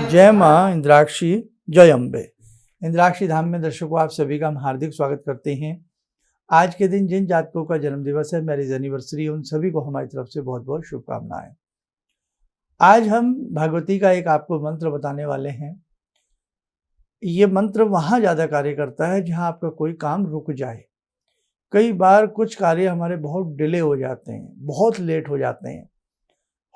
जय माँ इंद्राक्षी, जय अम्बे। इंद्राक्षी धाम में दर्शकों आप सभी का हम हार्दिक स्वागत करते हैं। आज के दिन जिन जातकों का जन्म दिवस है, मैरिज एनिवर्सरी, उन सभी को हमारी तरफ से बहुत बहुत शुभकामनाएं। आज हम भगवती का एक आपको मंत्र बताने वाले हैं। ये मंत्र वहाँ ज़्यादा कार्य करता है जहाँ आपका कोई काम रुक जाए। कई बार कुछ कार्य हमारे बहुत डिले हो जाते हैं, बहुत लेट हो जाते हैं,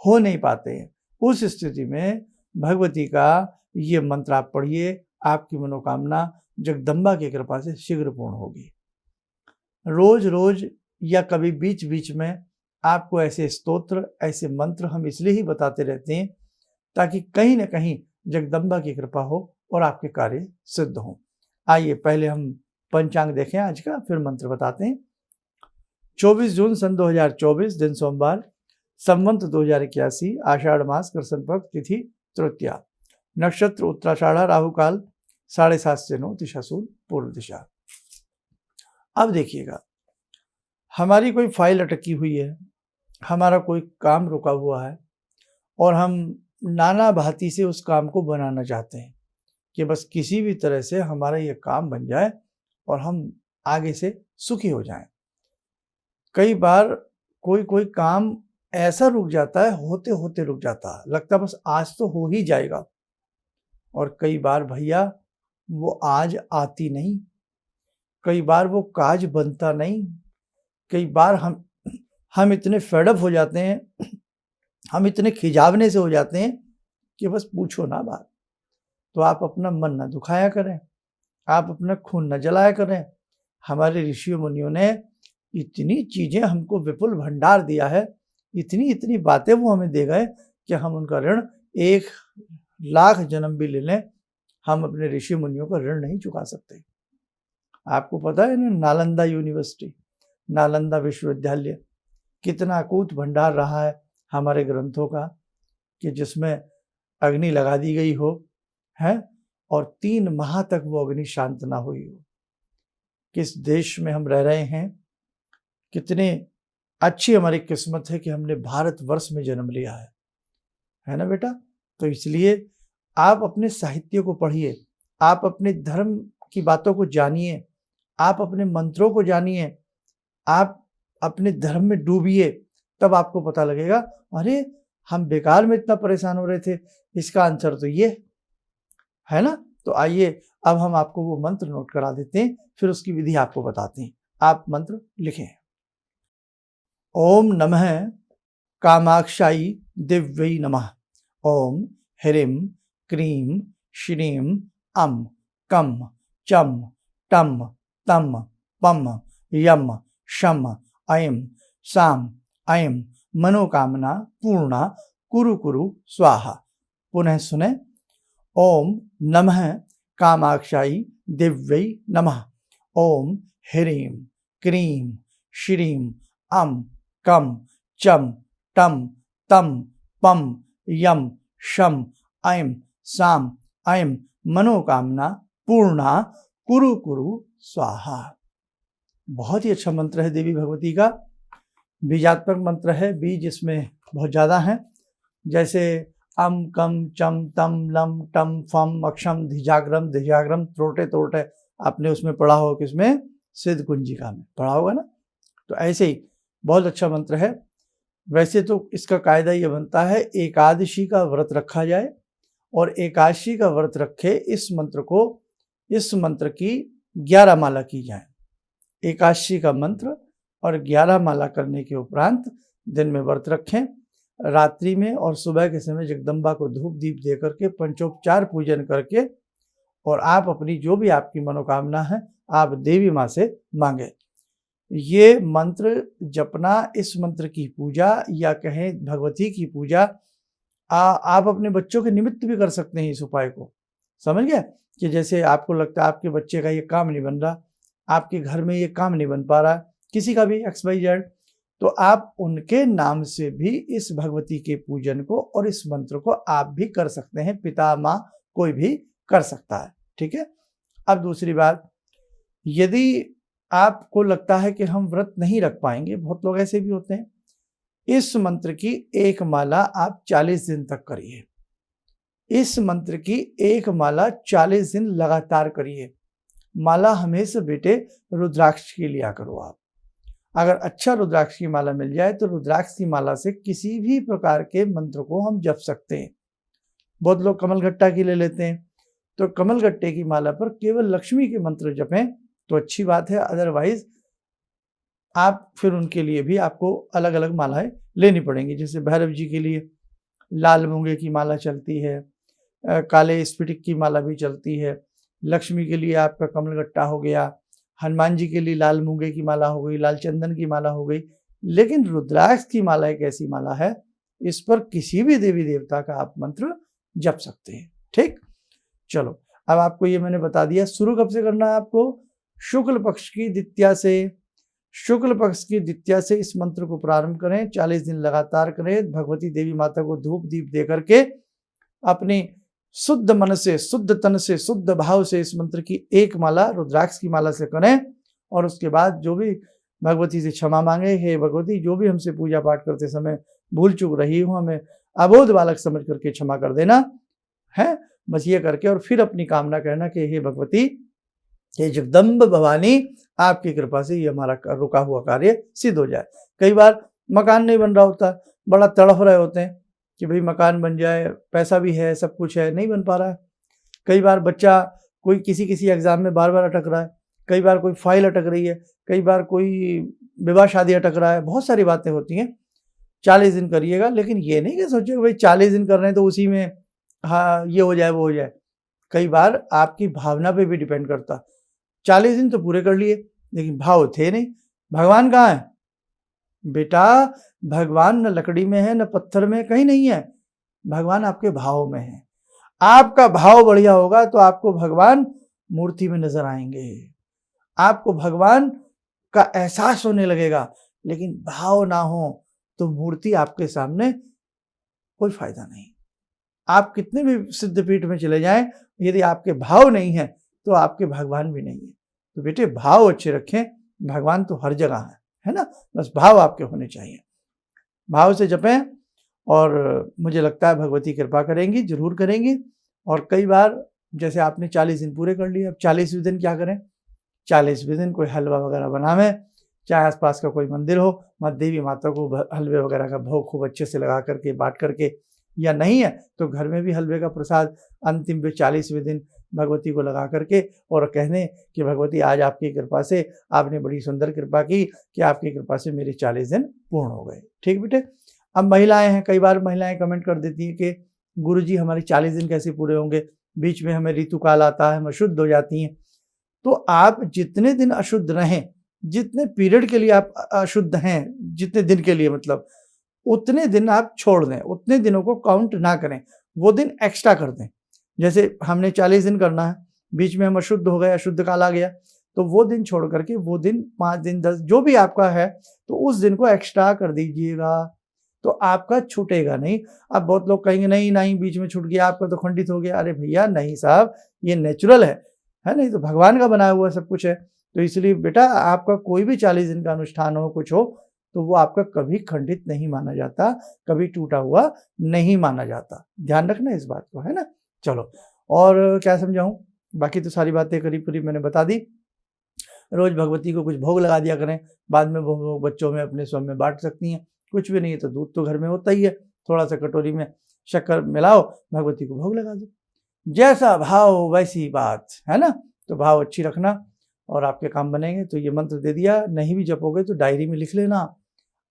हो नहीं पाते हैं। उस स्थिति में भगवती का ये मंत्र आप पढ़िए, आपकी मनोकामना जगदम्बा की कृपा से शीघ्र पूर्ण होगी। रोज रोज या कभी बीच बीच में आपको ऐसे स्तोत्र, ऐसे मंत्र हम इसलिए ही बताते रहते हैं ताकि कहीं ना कहीं जगदम्बा की कृपा हो और आपके कार्य सिद्ध हों। आइए पहले हम पंचांग देखें आज का, फिर मंत्र बताते हैं। 24 जून सन 2024, दिन सोमवार, संवत 2081, आषाढ़ मास, कृष्ण पक्ष, तिथि तृतीया, नक्षत्र उत्तराषाढ़ा, राहु काल 7:30 से 9, दिशा सूर्य पूर्व दिशा। अब देखिएगा, हमारी कोई फाइल अटकी हुई है, हमारा कोई काम रुका हुआ है और हम नाना भांति से उस काम को बनाना चाहते हैं कि बस किसी भी तरह से हमारा ये काम बन जाए और हम आगे से सुखी हो जाएं। कई बार कोई काम ऐसा रुक जाता है, होते होते रुक जाता है, लगता है बस आज तो हो ही जाएगा, और कई बार भैया वो आज आती नहीं, कई बार वो काज बनता नहीं। कई बार हम इतने फेडअप हो जाते हैं, हम इतने खिजावने से हो जाते हैं कि बस पूछो ना बात। तो आप अपना मन न दुखाया करें, आप अपना खून न जलाया करें। हमारे ऋषियों मुनियों ने इतनी चीज़ें हमको विपुल भंडार दिया है, इतनी बातें वो हमें दे गए कि हम उनका ऋण 1,00,000 जन्म भी ले लें, हम अपने ऋषि मुनियों का ऋण नहीं चुका सकते। आपको पता है ना, नालंदा यूनिवर्सिटी, नालंदा विश्वविद्यालय कितना अकूत भंडार रहा है हमारे ग्रंथों का, कि जिसमें अग्नि लगा दी गई हो है और 3 माह तक वो अग्नि शांत ना हुई हो। किस देश में हम रह रहे हैं, कितने अच्छी हमारी किस्मत है कि हमने भारतवर्ष में जन्म लिया है ना बेटा। तो इसलिए आप अपने साहित्य को पढ़िए, आप अपने धर्म की बातों को जानिए, आप अपने मंत्रों को जानिए, आप अपने धर्म में डूबिए, तब आपको पता लगेगा अरे हम बेकार में इतना परेशान हो रहे थे, इसका आंसर तो ये है ना। तो आइए अब हम आपको वो मंत्र नोट करा देते हैं, फिर उसकी विधि आपको बताते हैं। आप मंत्र लिखें। ओम नमः कामाक्षाई दिव्यै नमः। ओम ह्रीं क्रीं श्रीं अं कं चं टं तं पं यं शं ऐं सां ऐं मनोकामना पूर्णा कुरु कुरु स्वाहा। पुनः सुने। ओम नमः कामाक्षाई दिव्यै नमः। ओम ह्रीं क्रीं श्रीं अं कं चं टं तं पं यं शं ऐं सां ऐं मनोकामना पूर्णा कुरु कुरु स्वाहा। बहुत ही अच्छा मंत्र है देवी भगवती का, बीजात्मक मंत्र है, बीज इसमें बहुत ज़्यादा हैं, जैसे अम कम चम तम लम टम फम अक्षम धिजाग्रम धिजाग्रम त्रोटे त्रोटे, आपने उसमें पढ़ा होगा, किसमें, सिद्ध कुंजिका में पढ़ा होगा ना। तो ऐसे ही बहुत अच्छा मंत्र है। वैसे तो इसका कायदा ये बनता है, एकादशी का व्रत रखा जाए और एकादशी का व्रत रखे इस मंत्र की 11 माला की जाए। एकादशी का मंत्र और 11 माला करने के उपरांत दिन में व्रत रखें, रात्रि में और सुबह के समय जगदम्बा को धूप दीप दे करके पंचोपचार पूजन करके, और आप अपनी जो भी आपकी मनोकामना है आप देवी माँ से मांगे। ये मंत्र जपना, इस मंत्र की पूजा या कहें भगवती की पूजा, आप अपने बच्चों के निमित्त भी कर सकते हैं इस उपाय को। समझ गए कि जैसे आपको लगता है आपके बच्चे का ये काम नहीं बन रहा, आपके घर में ये काम नहीं बन पा रहा, किसी का भी XYZ, तो आप उनके नाम से भी इस भगवती के पूजन को और इस मंत्र को आप भी कर सकते हैं। पिता माँ कोई भी कर सकता है, ठीक है। अब दूसरी बात, यदि आपको लगता है कि हम व्रत नहीं रख पाएंगे, बहुत लोग ऐसे भी होते हैं, इस मंत्र की 1 माला आप 40 दिन तक करिए। इस मंत्र की एक माला 40 दिन लगातार करिए। माला हमेशा बेटे रुद्राक्ष की लिया करो आप। अगर अच्छा रुद्राक्ष की माला मिल जाए तो रुद्राक्ष की माला से किसी भी प्रकार के मंत्र को हम जप सकते हैं। बहुत लोग कमलगट्टा की ले लेते हैं, तो कमलगट्टे की माला पर केवल लक्ष्मी के मंत्र जपें तो अच्छी बात है। अदरवाइज आप फिर उनके लिए भी आपको अलग अलग मालाएं लेनी पड़ेंगी। जैसे भैरव जी के लिए लाल मूंगे की माला चलती है, काले स्फटिक की माला भी चलती है। लक्ष्मी के लिए आपका कमलगट्टा हो गया, हनुमान जी के लिए लाल मूंगे की माला हो गई, लाल चंदन की माला हो गई। लेकिन रुद्राक्ष की माला एक ऐसी माला है, इस पर किसी भी देवी देवता का आप मंत्र जप सकते हैं। ठीक, चलो अब आपको ये मैंने बता दिया। शुरू कब से करना है आपको? शुक्ल पक्ष की द्वितीया से। शुक्ल पक्ष की द्वितीया से इस मंत्र को प्रारंभ करें, 40 दिन लगातार करें। भगवती देवी माता को धूप दीप दे करके अपनी शुद्ध मन से, शुद्ध तन से, शुद्ध भाव से इस मंत्र की एक माला रुद्राक्ष की माला से करें। और उसके बाद जो भी भगवती से क्षमा मांगे, हे भगवती जो भी हमसे पूजा पाठ करते समय भूल चूक रही हूँ, हमें अबोध बालक समझ करके क्षमा कर देना है। बस ये करके और फिर अपनी कामना कहना कि हे भगवती, हे जगदम्ब भवानी, आपकी कृपा से ये हमारा रुका हुआ कार्य सिद्ध हो जाए। कई बार मकान नहीं बन रहा होता, बड़ा तड़फ रहे होते हैं कि भाई मकान बन जाए, पैसा भी है, सब कुछ है, नहीं बन पा रहा है। कई बार बच्चा कोई किसी एग्जाम में बार बार अटक रहा है, कई बार कोई फाइल अटक रही है, कई बार कोई विवाह शादी अटक रहा है, बहुत सारी बातें होती हैं। 40 दिन करिएगा, लेकिन ये नहीं कि सोचिए भाई 40 दिन कर रहे हैं तो उसी में हाँ ये हो जाए वो हो जाए। कई बार आपकी भावना पे भी डिपेंड करता। 40 दिन तो पूरे कर लिए लेकिन भाव थे नहीं। भगवान कहाँ है बेटा? भगवान न लकड़ी में है न पत्थर में, कहीं नहीं है। भगवान आपके भाव में है। आपका भाव बढ़िया होगा तो आपको भगवान मूर्ति में नजर आएंगे, आपको भगवान का एहसास होने लगेगा। लेकिन भाव ना हो तो मूर्ति आपके सामने कोई फायदा नहीं। आप कितने भी सिद्धपीठ में चले जाएं, यदि आपके भाव नहीं है तो आपके भगवान भी नहीं है। तो बेटे भाव अच्छे रखें, भगवान तो हर जगह है ना। बस भाव आपके होने चाहिए, भाव से जपें और मुझे लगता है भगवती कृपा करेंगी, जरूर करेंगी। और कई बार जैसे आपने 40 दिन पूरे कर लिए, अब 40वें दिन क्या करें? 40वें दिन कोई हलवा वगैरह बनावें, चाहे आसपास का कोई मंदिर हो, माँ देवी माता को हलवे वगैरह का भोग खूब अच्छे से लगा करके बांट करके, या नहीं है तो घर में भी हलवे का प्रसाद अंतिम 40वें दिन भगवती को लगा करके और कहने कि भगवती आज आपकी कृपा से, आपने बड़ी सुंदर कृपा की कि आपकी कृपा से मेरे 40 दिन पूर्ण हो गए। ठीक बेटे। अब महिलाएं हैं, कई बार महिलाएं कमेंट कर देती हैं कि गुरुजी हमारे 40 दिन कैसे पूरे होंगे, बीच में हमें ऋतुकाल आता है, हम अशुद्ध हो जाती हैं। तो आप जितने दिन अशुद्ध रहें, जितने पीरियड के लिए आप अशुद्ध हैं, जितने दिन के लिए मतलब, उतने दिन आप छोड़ दें, उतने दिनों को काउंट ना करें, वो दिन एक्स्ट्रा कर दें। जैसे हमने 40 दिन करना है, बीच में हम अशुद्ध हो गए, अशुद्ध काल आ गया, तो वो दिन छोड़ करके वो दिन 5 दिन 10 जो भी आपका है तो उस दिन को एक्स्ट्रा कर दीजिएगा, तो आपका छूटेगा नहीं। अब बहुत लोग कहेंगे नहीं नहीं बीच में छूट गया, आपका तो खंडित हो गया। अरे भैया नहीं साहब, ये नेचुरल है नहीं तो भगवान का बनाया हुआ सब कुछ है। तो इसलिए बेटा आपका कोई भी 40 दिन का अनुष्ठान हो, कुछ हो, तो वो आपका कभी खंडित नहीं माना जाता, कभी टूटा हुआ नहीं माना जाता। ध्यान रखना इस बात को, है ना। चलो और क्या समझाऊं, बाकी तो सारी बातें करीब करीब मैंने बता दी। रोज भगवती को कुछ भोग लगा दिया करें, बाद में वो बच्चों में अपने स्वयं में बांट सकती हैं। कुछ भी नहीं है तो दूध तो घर में होता ही है, थोड़ा सा कटोरी में शक्कर मिलाओ, भगवती को भोग लगा दो। जैसा भाव वैसी बात, है ना। तो भाव अच्छी रखना और आपके काम बनेंगे। तो ये मंत्र दे दिया, नहीं भी जपोगे तो डायरी में लिख लेना,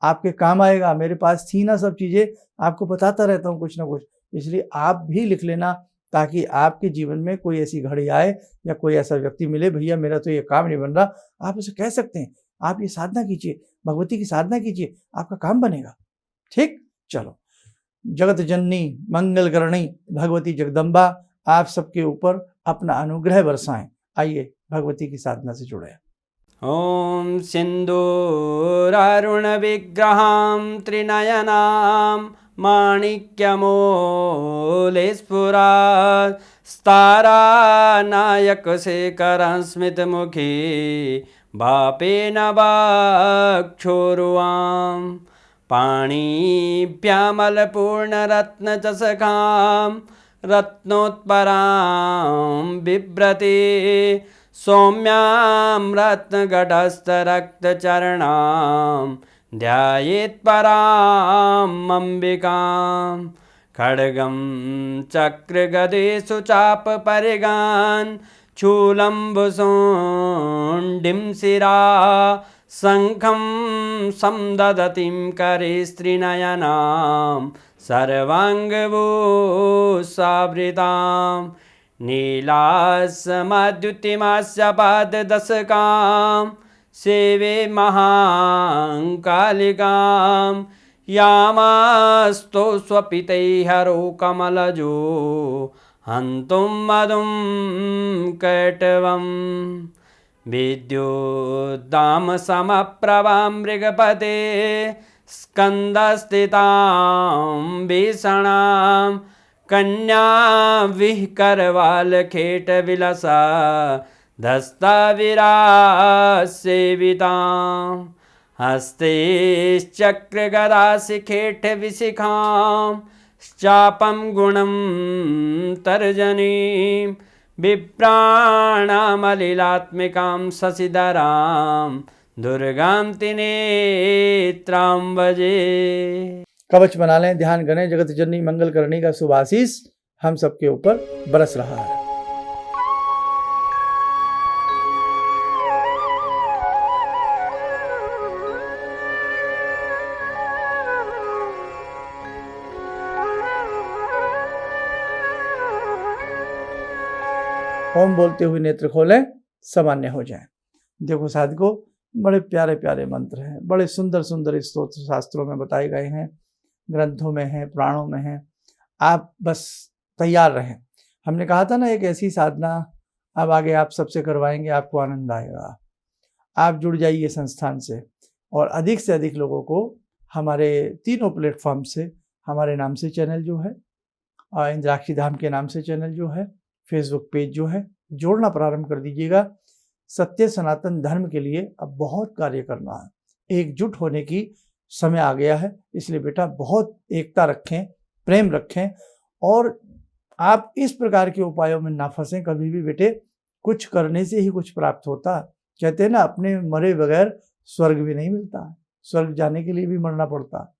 आपके काम आएगा। मेरे पास थी ना सब चीज़ें, आपको बताता रहता हूँ कुछ ना कुछ, इसलिए आप भी लिख लेना ताकि आपके जीवन में कोई ऐसी घड़ी आए या कोई ऐसा व्यक्ति मिले, भैया मेरा तो ये काम नहीं बन रहा, आप उसे कह सकते हैं आप ये साधना कीजिए, भगवती की साधना कीजिए, आपका काम बनेगा। ठीक, चलो। जगत जननी मंगल करणी भगवती जगदम्बा आप सबके ऊपर अपना अनुग्रह बरसाएं। आइए भगवती की साधना से जुड़े। ओम सिंदूरारुण विग्रहां त्रिनयनां माणिक्यमूले स्फुरात् स्तारानायकशेखरं स्मितमुखी भापेन वाक्छोरुवां पाणिभ्यामलपूर्णरत्नचषकां रत्नोत्परां बिभ्रति सौम्यां रत्नघटस्थरक्तचरणां ध्यायेत् पराम् अम्बिकां खड्गं चक्रगदेषु चापपरिगान् चूलम्बुसुण्डिं शिरा शङ्खं संदधतीं करे स्त्रीनयनां सर्वाङ्गभूषावृतां नीलासमद्युतिमास्य पाददशकां सेवे महाकालिकां यामास्तो स्वपितैहरो कमलजो हन्तुं मधुं कैटवम् विद्युद्दामसमप्रभां मृगपते स्कन्दस्थितां भीषणां कन्या विहकरवालखेटविलसा धस्ताविरासेवितां हस्तैश्चक्रगदाशिखेटविशिखां चापं गुणं तर्जनीं विप्राणामलिलात्मिकां शशिधरां दुर्गां त्रिनेत्रां भजे। कवच बना लें, ध्यान करें, जगत जननी मंगल करनी का शुभ आशीष हम सबके ऊपर बरस रहा है। ओम बोलते हुए नेत्र खोलें, सामान्य हो जाएं। देखो साधकों, बड़े प्यारे प्यारे मंत्र हैं, बड़े सुंदर सुंदर स्तोत्र शास्त्रों में बताए गए हैं, ग्रंथों में हैं, पुराणों में हैं। आप बस तैयार रहें। हमने कहा था ना, एक ऐसी साधना अब आगे आप सबसे करवाएंगे, आपको आनंद आएगा। आप जुड़ जाइए संस्थान से और अधिक से अधिक लोगों को हमारे तीनों प्लेटफॉर्म से, हमारे नाम से चैनल जो है और इंद्राक्षी धाम के नाम से चैनल जो है, फेसबुक पेज जो है, जोड़ना प्रारंभ कर दीजिएगा। सत्य सनातन धर्म के लिए अब बहुत कार्य करना है, एकजुट होने की समय आ गया है। इसलिए बेटा बहुत एकता रखें, प्रेम रखें और आप इस प्रकार के उपायों में ना फंसें कभी भी। बेटे कुछ करने से ही कुछ प्राप्त होता है। कहते हैं ना, अपने मरे बगैर स्वर्ग भी नहीं मिलता, स्वर्ग जाने के लिए भी मरना पड़ता।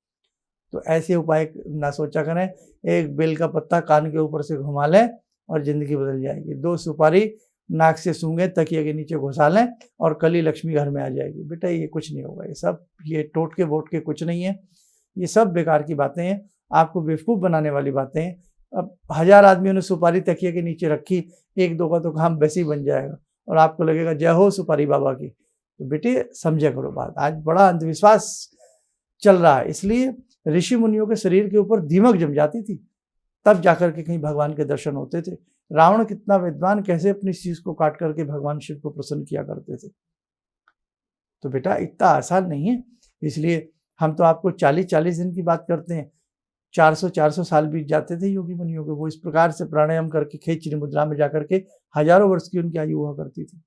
तो ऐसे उपाय ना सोचा करें। एक बेल का पत्ता कान के ऊपर से घुमा लें और जिंदगी बदल जाएगी। 2 सुपारी नाक से सूंघे, तकिए के नीचे घुसा लें और कल ही लक्ष्मी घर में आ जाएगी। बेटा ये कुछ नहीं होगा, ये टोटके वोटके कुछ नहीं है, ये सब बेकार की बातें हैं, आपको बेवकूफ़ बनाने वाली बातें हैं। अब 1000 आदमियों ने सुपारी तकिए के नीचे रखी, 1-2 का तो काम वैसे ही बन जाएगा और आपको लगेगा जय हो सुपारी बाबा की। तो बेटे समझा करो बात। आज बड़ा अंधविश्वास चल रहा है, इसलिए ऋषि मुनियों के शरीर के ऊपर दीमक जम जाती थी, तब जाकर के कहीं भगवान के दर्शन होते थे। रावण कितना विद्वान, कैसे अपनी शीश को काट करके भगवान शिव को प्रसन्न किया करते थे। तो बेटा इतना आसान नहीं है। इसलिए हम तो आपको 40-40 दिन की बात करते हैं, 400-400 साल बीत जाते थे योगी मुनियों के। वो इस प्रकार से प्राणायाम करके खेचरी मुद्रा में जाकर के हजारों वर्ष की उनकी आयु हुआ करती थी।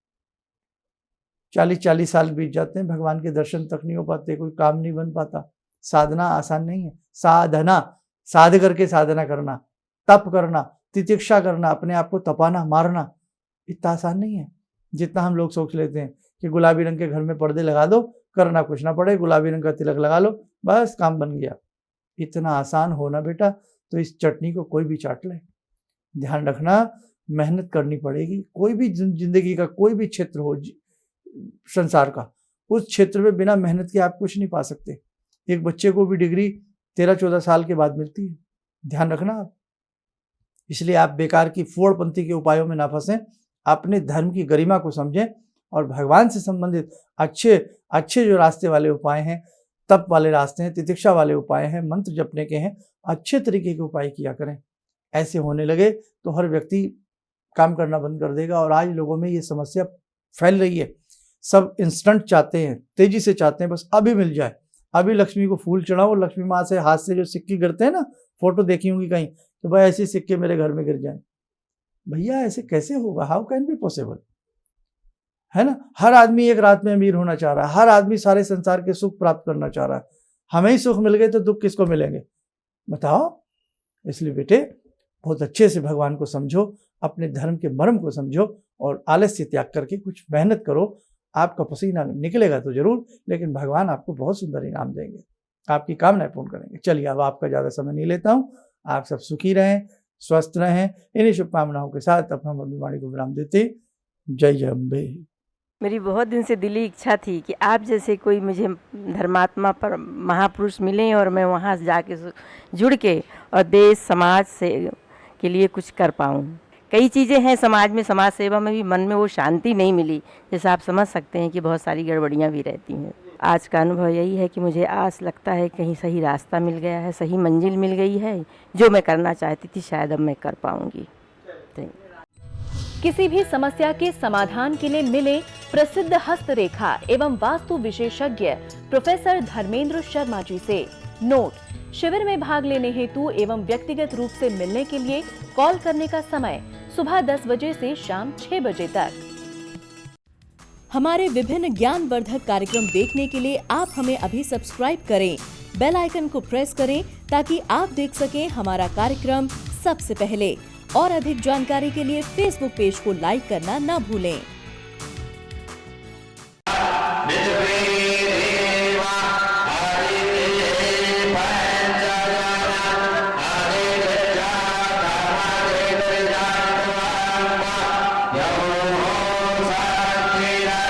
40-40 साल बीत जाते हैं, भगवान के दर्शन तक नहीं हो पाते, कोई काम नहीं बन पाता। साधना आसान नहीं है। साधना, साध करके साधना करना, तप करना, तितिक्षा करना, अपने आप को तपाना, मारना, इतना आसान नहीं है जितना हम लोग सोच लेते हैं कि गुलाबी रंग के घर में पर्दे लगा दो, करना कुछ ना पड़े, गुलाबी रंग का तिलक लगा लो, बस काम बन गया। इतना आसान होना बेटा तो इस चटनी को कोई भी चाट ले। ध्यान रखना, मेहनत करनी पड़ेगी। कोई भी जिंदगी का कोई भी क्षेत्र हो संसार का, उस क्षेत्र में बिना मेहनत के आप कुछ नहीं पा सकते। एक बच्चे को भी डिग्री 13-14 साल के बाद मिलती है, ध्यान रखना आप। इसलिए आप बेकार की फोड़पंथी के उपायों में ना फंसें, अपने धर्म की गरिमा को समझें और भगवान से संबंधित अच्छे अच्छे जो रास्ते वाले उपाय हैं, तप वाले रास्ते हैं, तितिक्षा वाले उपाय हैं, मंत्र जपने के हैं, अच्छे तरीके के उपाय किया करें। ऐसे होने लगे तो हर व्यक्ति काम करना बंद कर देगा। और आज लोगों में ये समस्या फैल रही है, सब इंस्टेंट चाहते हैं, तेजी से चाहते हैं, बस अभी मिल जाए, अभी लक्ष्मी को फूल चढ़ाओ। लक्ष्मी माँ से हाथ से जो सिक्के गिरते हैं ना, फोटो देखी होंगी कहीं, तो भाई ऐसे सिक्के मेरे घर में गिर जाएं। भैया ऐसे कैसे होगा? हाउ कैन बी पॉसिबल, है ना? हर आदमी एक रात में अमीर होना चाह रहा है, हर आदमी सारे संसार के सुख प्राप्त करना चाह रहा है। हमें ही सुख मिल गए तो दुख किसको मिलेंगे बताओ? इसलिए बेटे बहुत अच्छे से भगवान को समझो, अपने धर्म के मर्म को समझो और आलस्य त्याग करके कुछ मेहनत करो। आपका पसीना निकलेगा तो जरूर, लेकिन भगवान आपको बहुत सुंदर इनाम देंगे, आपकी कामनाएं पूर्ण करेंगे। चलिए अब आपका ज़्यादा समय नहीं लेता हूँ, आप सब सुखी रहें, स्वस्थ रहें। इन्हीं शुभकामनाओं के साथ अपना वाणी को विराम देते, जय जय अम्बे। मेरी बहुत दिन से दिली इच्छा थी कि आप जैसे कोई मुझे धर्मात्मा पर महापुरुष मिलें और मैं वहाँ जाके जुड़ के और देश समाज से के लिए कुछ कर पाऊँ। कई चीज़ें हैं समाज में, समाज सेवा में भी मन में वो शांति नहीं मिली, जैसे आप समझ सकते हैं कि बहुत सारी गड़बड़ियाँ भी रहती हैं। आज का अनुभव यही है कि मुझे आस लगता है कहीं सही रास्ता मिल गया है, सही मंजिल मिल गई है, जो मैं करना चाहती थी शायद अब मैं कर पाऊँगी। किसी भी समस्या के समाधान के लिए मिले प्रसिद्ध हस्तरेखा एवं वास्तु विशेषज्ञ प्रोफेसर धर्मेंद्र शर्मा जी से। नोट: शिविर में भाग लेने हेतु एवं व्यक्तिगत रूप से मिलने के लिए कॉल करने का समय सुबह 10 बजे से शाम 6 बजे तक। हमारे विभिन्न ज्ञानवर्धक कार्यक्रम देखने के लिए आप हमें अभी सब्सक्राइब करें, बेल आइकन को प्रेस करें ताकि आप देख सकें हमारा कार्यक्रम सबसे पहले। और अधिक जानकारी के लिए फेसबुक पेज को लाइक करना न भूलें।